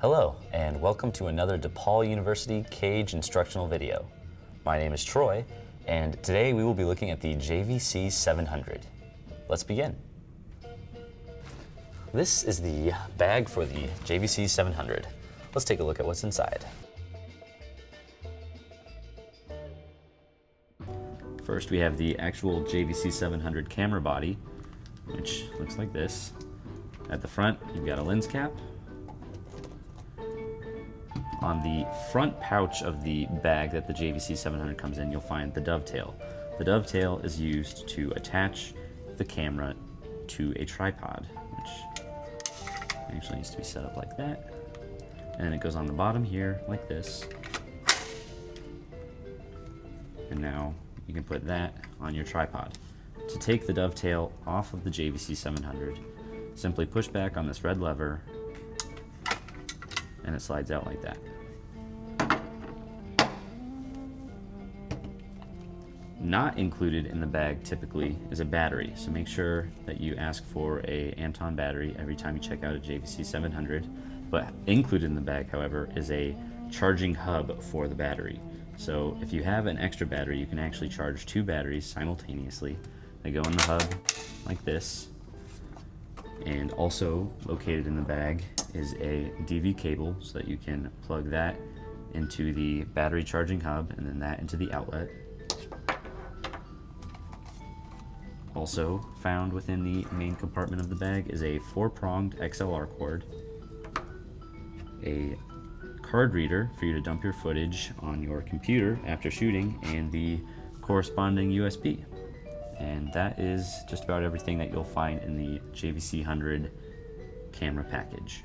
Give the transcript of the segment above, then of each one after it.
Hello, and welcome to another DePaul University Cage instructional video. My name is Troy, and today we will be looking at the JVC700. Let's begin. This is the bag for the JVC700. Let's take a look at what's inside. First, we have the actual JVC700 camera body, which looks like this. At the front, you've got a lens cap. On the front pouch of the bag that the JVC700 comes in, you'll find the dovetail. The dovetail is used to attach the camera to a tripod, which actually needs to be set up like that. And then it goes on the bottom here like this. And now you can put that on your tripod. To take the dovetail off of the JVC700, simply push back on this red lever and it slides out like that. Not included in the bag typically is a battery, so make sure that you ask for a Anton battery every time you check out a JVC700. But included in the bag, however, is a charging hub for the battery. So if you have an extra battery, you can actually charge two batteries simultaneously. They go in the hub like this. And also located in the bag is a DV cable so that you can plug that into the battery charging hub and then that into the outlet. Also found within the main compartment of the bag is a 4-pronged XLR cord, a card reader for you to dump your footage on your computer after shooting, and the corresponding USB. And that is just about everything that you'll find in the JVC100 camera package.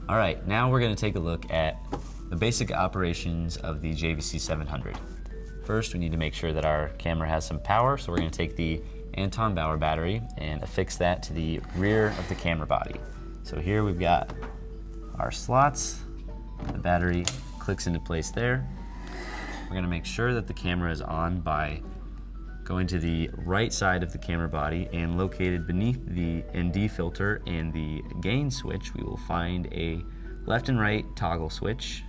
All right, now we're going to take a look at the basic operations of the JVC700. First, we need to make sure that our camera has some power, so we're going to take the Anton Bauer battery and affix that to the rear of the camera body. So here we've got our slots. The battery clicks into place there. We're going to make sure that the camera is on by going to the right side of the camera body, and located beneath the ND filter and the gain switch, we will find a left and right toggle switch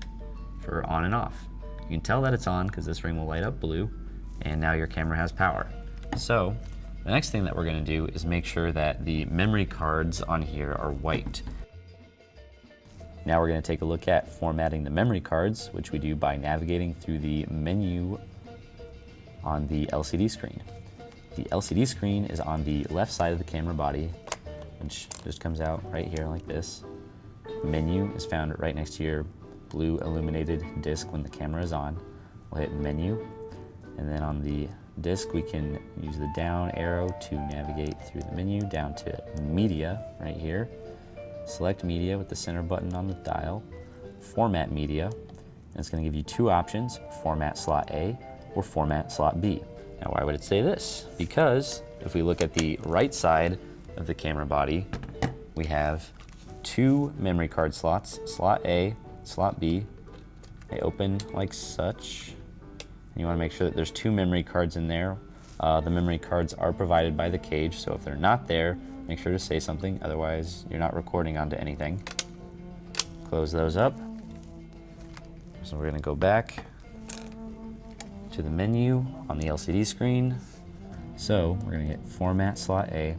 for on and off. You can tell that it's on because this ring will light up blue, and now your camera has power. So the next thing that we're going to do is make sure that the memory cards on here are white. Now we're going to take a look at formatting the memory cards, which we do by navigating through the menu on the LCD screen. The LCD screen is on the left side of the camera body, which just comes out right here like this. Menu is found right next to your blue illuminated disc when the camera is on. We'll hit menu, and then on the disc we can use the down arrow to navigate through the menu down to media right here. Select media with the center button on the dial, format media, and it's going to give you two options: format slot A or format slot B. Now why would it say this? Because if we look at the right side of the camera body, we have two memory card slots, slot A, slot B. They open like such. And you want to make sure that there's two memory cards in there. The memory cards are provided by the cage, so if they're not there, make sure to say something, otherwise you're not recording onto anything. Close those up. So we're going to go back to the menu on the LCD screen. So we're going to get format slot A.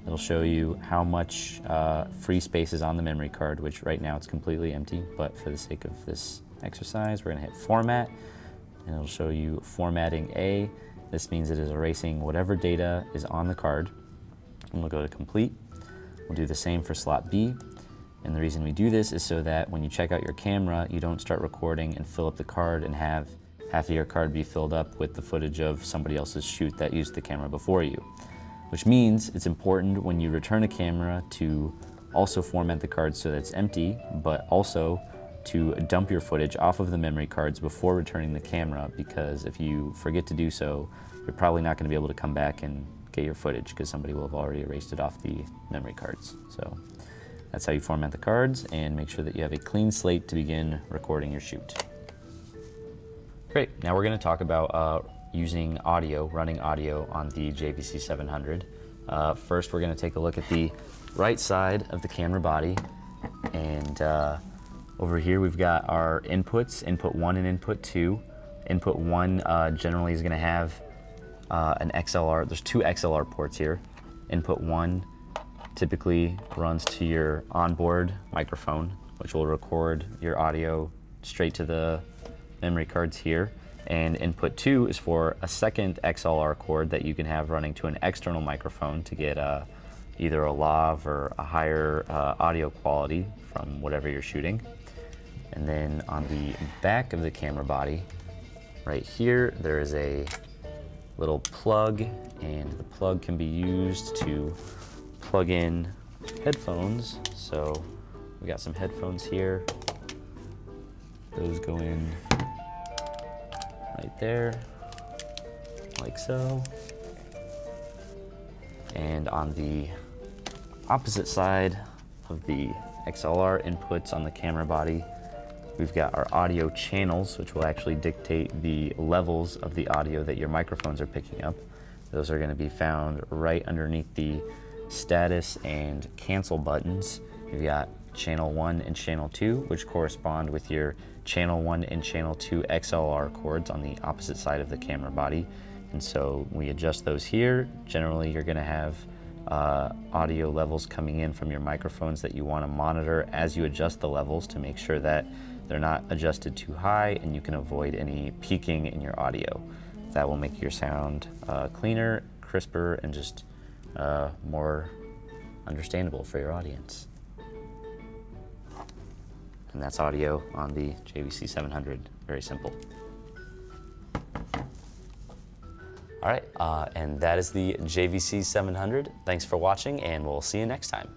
It'll show you how much free space is on the memory card, which right now it's completely empty, but for the sake of this exercise, we're going to hit format, and it'll show you formatting A. This means it is erasing whatever data is on the card. And we'll go to complete. We'll do the same for slot B. And the reason we do this is so that when you check out your camera, you don't start recording and fill up the card and have half of your card be filled up with the footage of somebody else's shoot that used the camera before you. Which means it's important when you return a camera to also format the card so that it's empty, but also to dump your footage off of the memory cards before returning the camera, because if you forget to do so, you're probably not going to be able to come back and get your footage because somebody will have already erased it off the memory cards. So that's how you format the cards, and make sure that you have a clean slate to begin recording your shoot. Great, now we're going to talk about using audio, running audio on the JVC700. First, we're going to take a look at the right side of the camera body, and over here we've got our inputs, input 1 and input 2. Input 1 generally is going to have an XLR. There's 2 XLR ports here. Input 1 typically runs to your onboard microphone, which will record your audio straight to the memory cards here. And input 2 is for a second XLR cord that you can have running to an external microphone to get either a lav or a higher audio quality from whatever you're shooting. And then on the back of the camera body, right here, there is a little plug, and the plug can be used to plug in headphones. So we got some headphones here. Those go in right there, like so. And on the opposite side of the XLR inputs on the camera body, we've got our audio channels, which will actually dictate the levels of the audio that your microphones are picking up. Those are going to be found right underneath the status and cancel buttons. You've got channel 1 and channel 2, which correspond with your channel 1 and channel 2 XLR cords on the opposite side of the camera body. And so we adjust those here. Generally, you're going to have audio levels coming in from your microphones that you want to monitor as you adjust the levels to make sure that they're not adjusted too high and you can avoid any peaking in your audio. That will make your sound cleaner, crisper, and just more understandable for your audience. And that's audio on the JVC700. Very simple. All right, and that is the JVC700. Thanks for watching, and we'll see you next time.